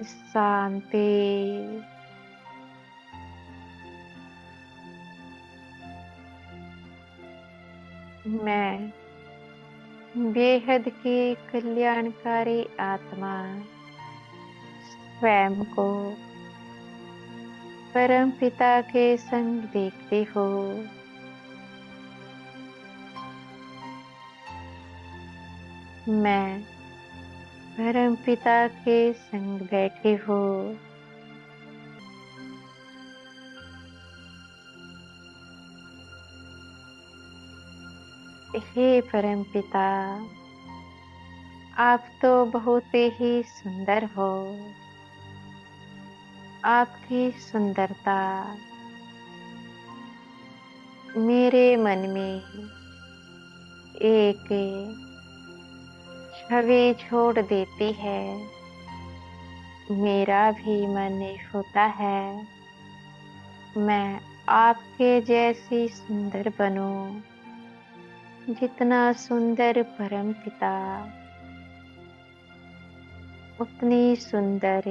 शांति। मैं बेहद की कल्याणकारी आत्मा स्वयं को परम पिता के संग देखती हूँ। मैं परम पिता के संग बैठी हूँ। हे परम पिता, आप तो बहुत ही सुंदर हो। आपकी सुंदरता मेरे मन में एक छवि छोड़ देती है। मेरा भी मन होता है मैं आपके जैसी सुंदर बनूं। जितना सुंदर परम पिता, उतनी सुंदर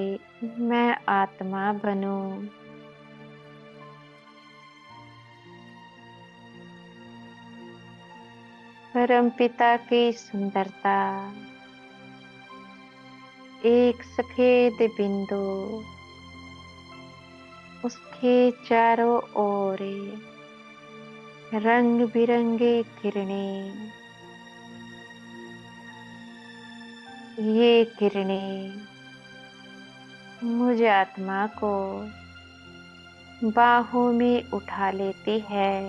मैं आत्मा बनूं। परम पिता की सुंदरता एक सफेद बिंदु, उसके चारों ओर रंग बिरंगे किरणें। ये किरणें मुझ आत्मा को बाहों में उठा लेती है।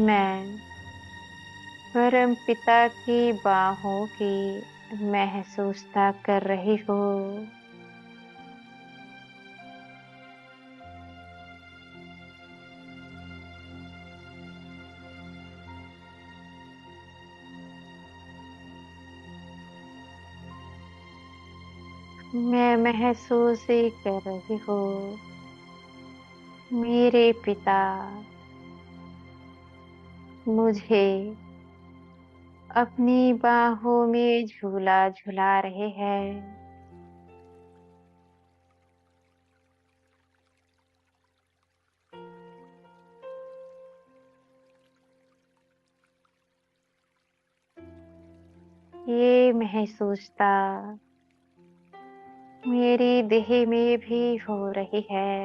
मैं परम पिता की बाहों की महसूसता कर रही हूँ। मैं महसूस ही कर रही हूँ मेरे पिता मुझे अपनी बाहों में झूला झुला रहे हैं। ये महसूसता मेरी देह में भी हो रही है।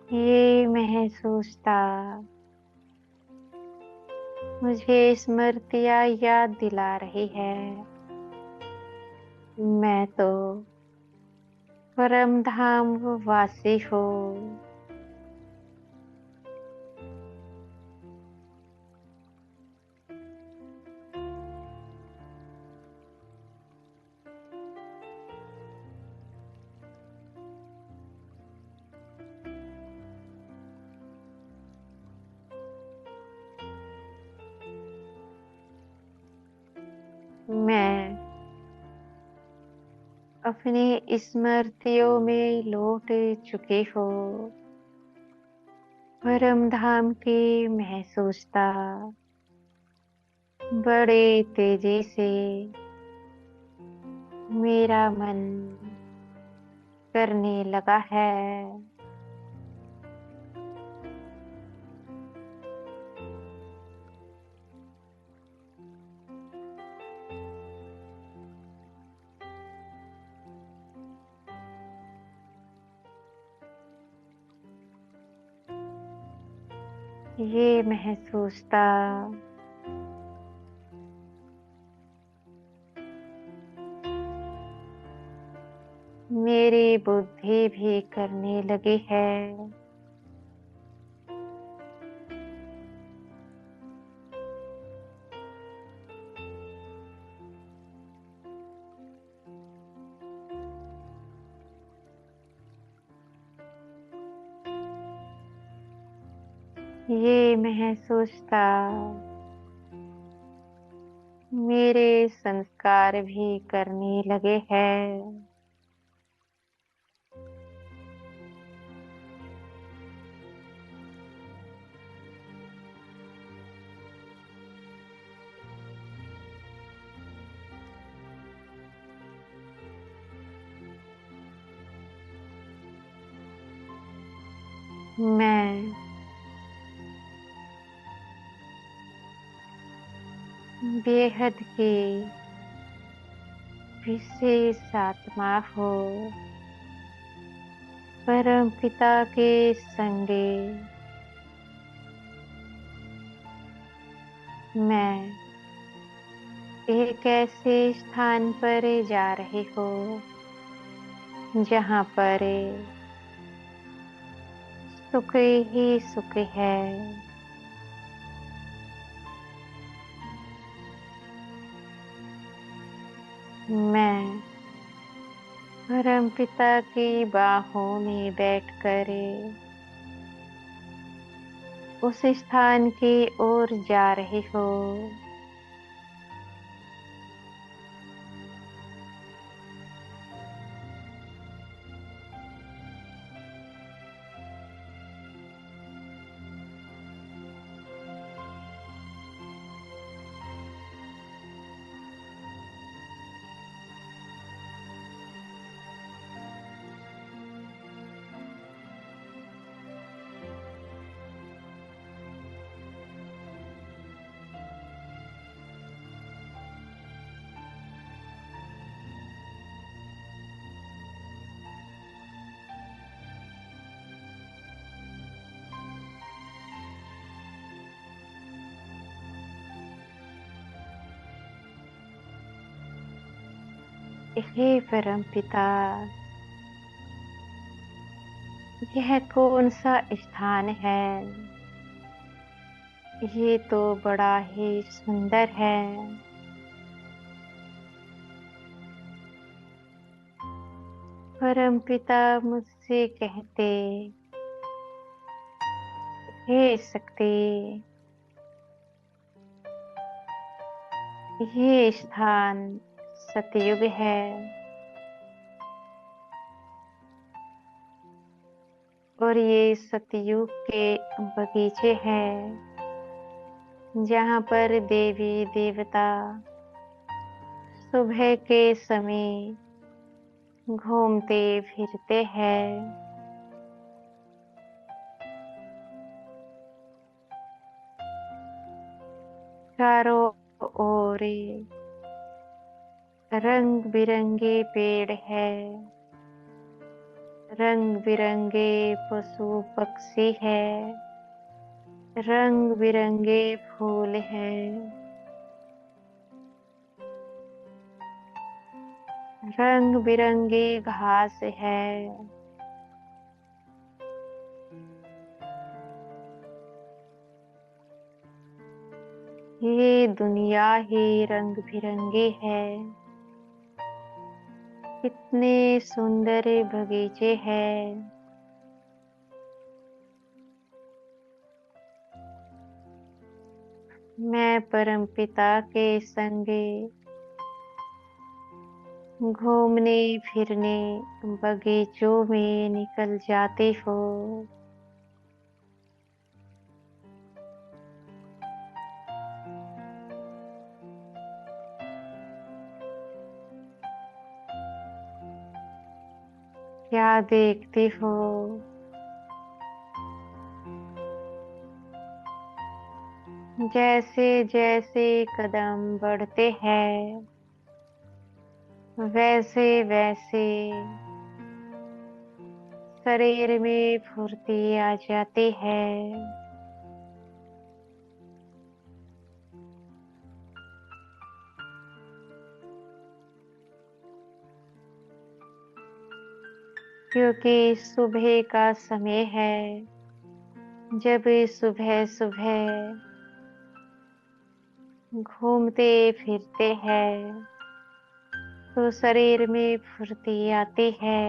ये महसूसता मुझे स्मृतियाँ याद दिला रही है। मैं तो परम धाम वासी हूँ। मैं अपनी स्मृतियों में लौट चुकी हूँ। परम धाम की महसूसता बड़े तेजी से मेरा मन करने लगा है। ये महसूसता मेरी बुद्धि भी करने लगी है। ये महसूसता मेरे संस्कार भी करने लगे हैं। मैं बेहद की विशेष आत्मा हो, परम पिता के संगे मैं एक ऐसे स्थान पर जा रही हूँ जहाँ पर सुख ही सुख है। मैं परम पिता की बाहों में बैठकर उस स्थान की ओर जा रही हूँ। हे परम पिता, यह कौन सा स्थान है? ये तो बड़ा ही सुंदर है। परम पिता मुझसे कहते, हे शक्ति, ये स्थान सतयुग है और ये सतयुग के बगीचे हैं जहाँ पर देवी देवता सुबह के समय घूमते फिरते हैं। चारों ओर रंग बिरंगे पेड़ हैं, रंग बिरंगे पशु पक्षी है, रंग बिरंगे फूल हैं, रंग बिरंगी घास है। ये दुनिया ही रंग बिरंगी है। कितने सुंदर बगीचे हैं। मैं परम पिता के संगे घूमने फिरने बगीचों में निकल जाती हूँ। क्या देखती हो? जैसे जैसे कदम बढ़ते हैं वैसे वैसे शरीर में फुर्ती आ जाती है। क्योंकि सुबह का समय है, जब सुबह सुबह घूमते फिरते हैं तो शरीर में फुर्ती आती है।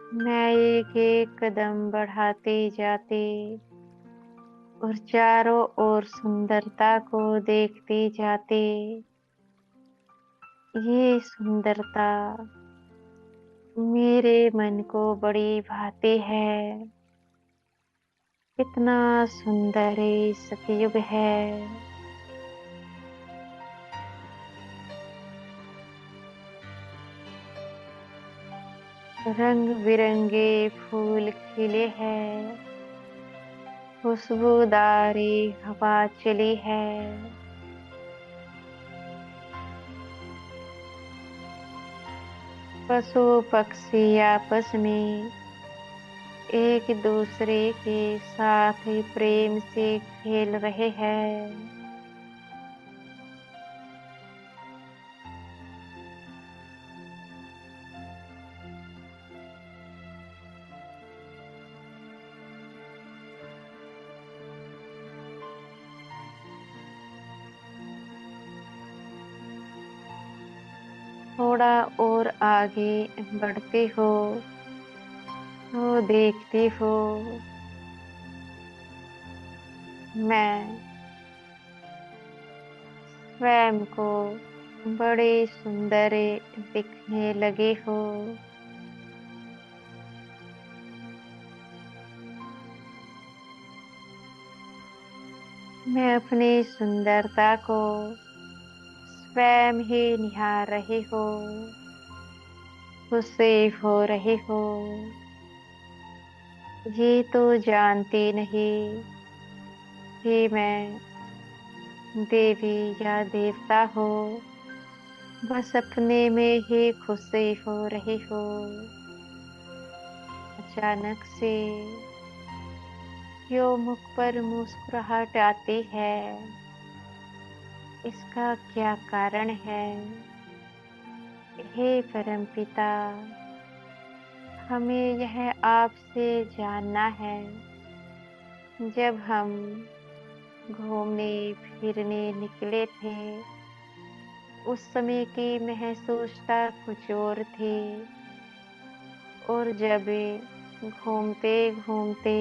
मैं एक एक कदम बढ़ाते जाते और चारों ओर सुंदरता को देखते जाते। ये सुंदरता मेरे मन को बड़ी भाती है। कितना सुंदर ये सतयुग है। रंग बिरंगे फूल खिले हैं, खुशबूदारी हवा चली है। पशु पक्षी आपस में एक दूसरे के साथ प्रेम से खेल रहे हैं। थोड़ा और आगे बढ़ते हो तो देखते हो मैं स्वयं को बड़े सुंदर दिखने लगे हो। मैं अपनी सुंदरता को स्वयं ही निहार रही हो, खुशी हो रही हो। ये तो जानती नहीं कि मैं देवी या देवता हो, बस अपने में ही खुशी हो रही हो। अचानक से जो मुख पर मुस्कुराहट आती है, इसका क्या कारण है? हे परमपिता, हमें यह आपसे जानना है। जब हम घूमने फिरने निकले थे, उस समय की महसूसता कुछ और थी, और जब घूमते घूमते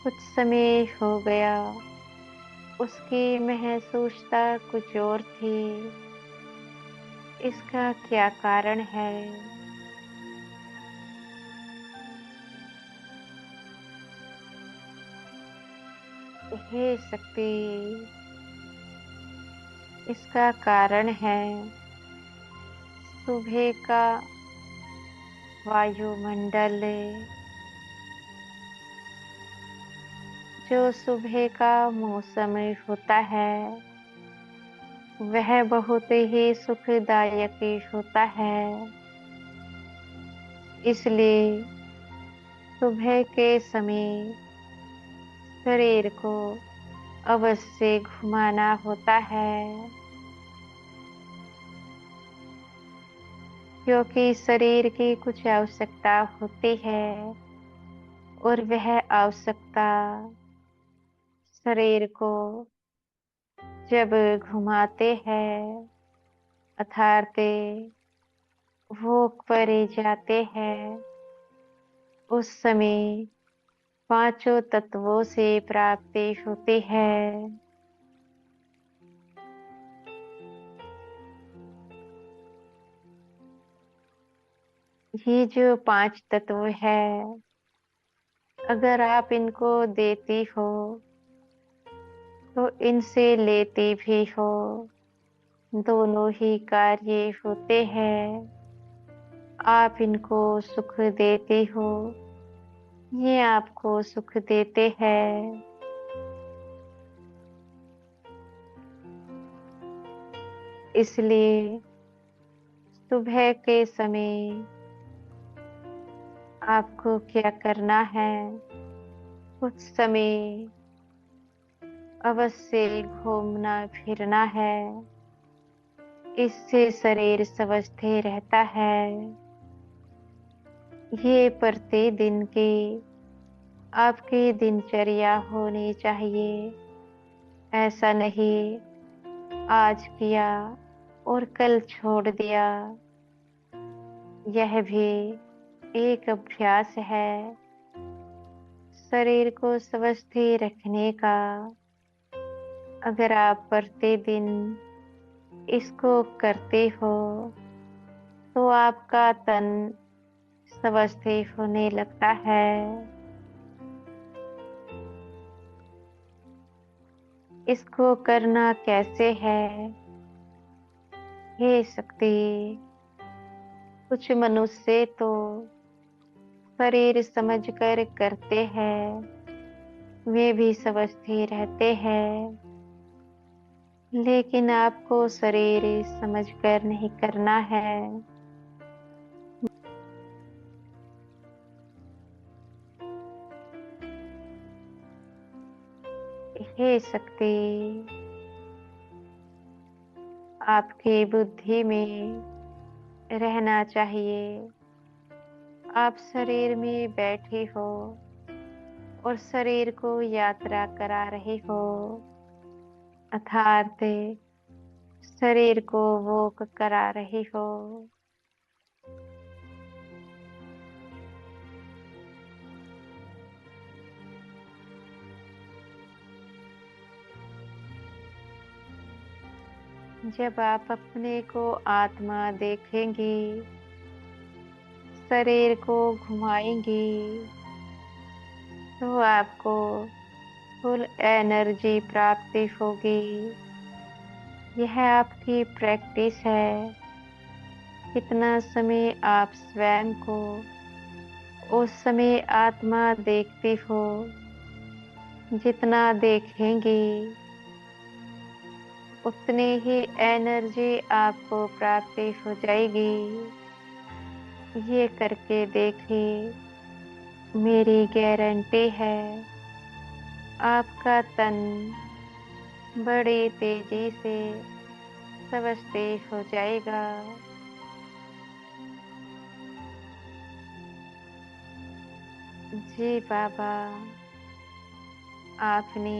कुछ समय हो गया, उसकी महसूसता कुछ और थी। इसका क्या कारण है? हे शक्ति, इसका कारण है सुबह का वायुमंडल। जो सुबह का मौसम होता है, वह बहुत ही सुखदायक होता है। इसलिए सुबह के समय शरीर को अवश्य घुमाना होता है, क्योंकि शरीर की कुछ आवश्यकता होती है, और वह आवश्यकता शरीर को जब घुमाते हैं अर्थात भोग पर जाते हैं, उस समय पांचों तत्वों से प्राप्ति होती है। ये जो पांच तत्व है, अगर आप इनको देती हो तो इनसे लेती भी हो, दोनों ही कार्य होते हैं। आप इनको सुख देती हो, ये आपको सुख देते हैं। इसलिए सुबह के समय आपको क्या करना है? कुछ समय अवश्य घूमना फिरना है। इससे शरीर स्वस्थ रहता है। ये प्रतिदिन की आपकी दिनचर्या होनी चाहिए। ऐसा नहीं आज किया और कल छोड़ दिया। यह भी एक अभ्यास है शरीर को स्वस्थ रखने का। अगर आप प्रतिदिन इसको करते हो तो आपका तन स्वस्थ होने लगता है। इसको करना कैसे है? हे शक्ति, कुछ मनुष्य तो शरीर समझकर करते हैं, वे भी स्वस्थ रहते हैं, लेकिन आपको शरीर समझकर नहीं करना है। हे शक्ति, आपकी बुद्धि में रहना चाहिए। आप शरीर में बैठे हो और शरीर को यात्रा करा रहे हो, अर्थात शरीर को वॉक करा रहे हो। जब आप अपने को आत्मा देखेंगी, शरीर को घुमाएंगी, तो आपको फुल एनर्जी प्राप्ति होगी। यह आपकी प्रैक्टिस है। कितना समय आप स्वयं को उस समय आत्मा देखती हो, जितना देखेंगी उतनी ही एनर्जी आपको प्राप्ति हो जाएगी। ये करके देखिए, मेरी गारंटी है आपका तन बड़ी तेजी से स्वस्थ हो जाएगा। जी बाबा, आपने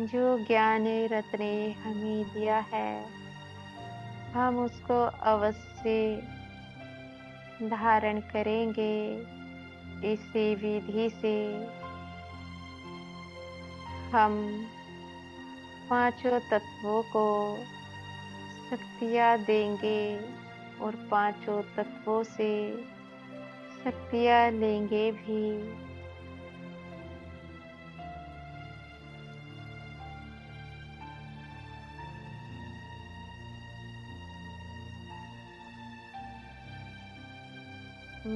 जो ज्ञान रत्न हमें दिया है, हम उसको अवश्य धारण करेंगे। इसी विधि से हम पांचों तत्वों को शक्तियाँ देंगे और पांचों तत्वों से शक्तियाँ लेंगे भी।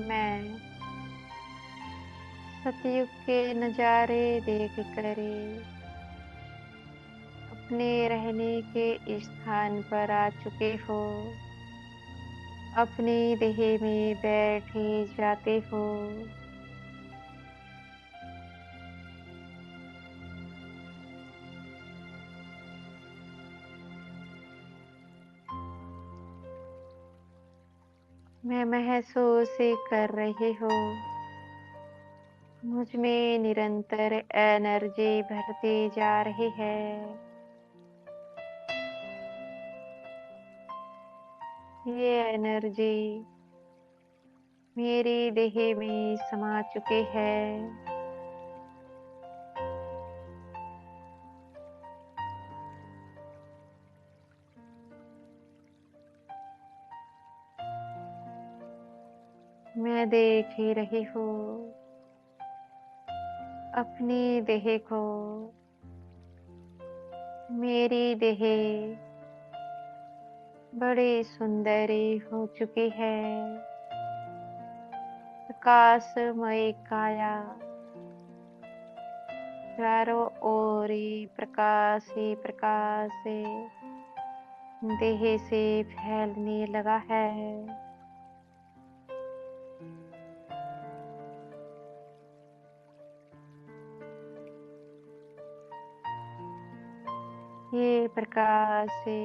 मैं सतयुग के नजारे देख कर अपने रहने के स्थान पर आ चुके हो। अपनी देह में बैठे जाते हो। मैं महसूस कर रही हूँ, मुझ में निरंतर एनर्जी भरती जा रही है। ये एनर्जी मेरी देह में समा चुकी है। मैं देख ही रही हूँ अपनी देह को। मेरी देह बड़ी सुंदरी हो चुकी है। प्रकाशमय काया चारों ओर ही प्रकाश से देह से फैलने लगा है। ये प्रकाश से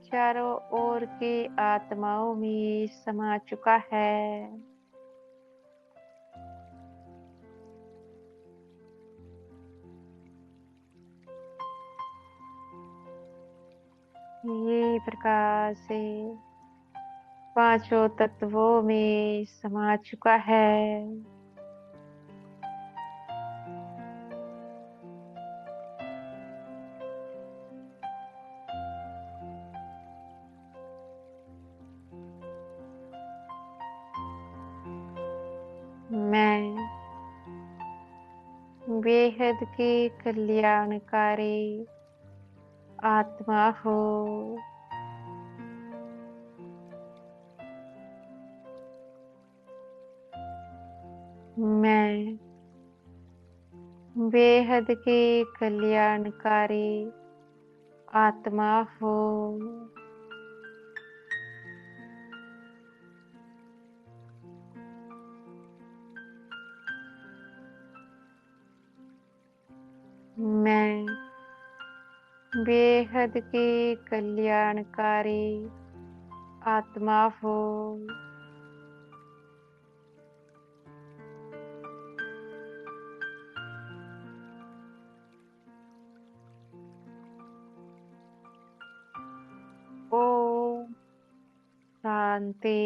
चारों ओर की आत्माओं में समा चुका है। ये प्रकाश से पांचों तत्वों में समा चुका है। मैं बेहद की कल्याणकारी आत्मा हूँ। मैं बेहद की कल्याणकारी आत्मा हूँ। मैं बेहद की कल्याणकारी आत्मा हूँ। ओम शांति।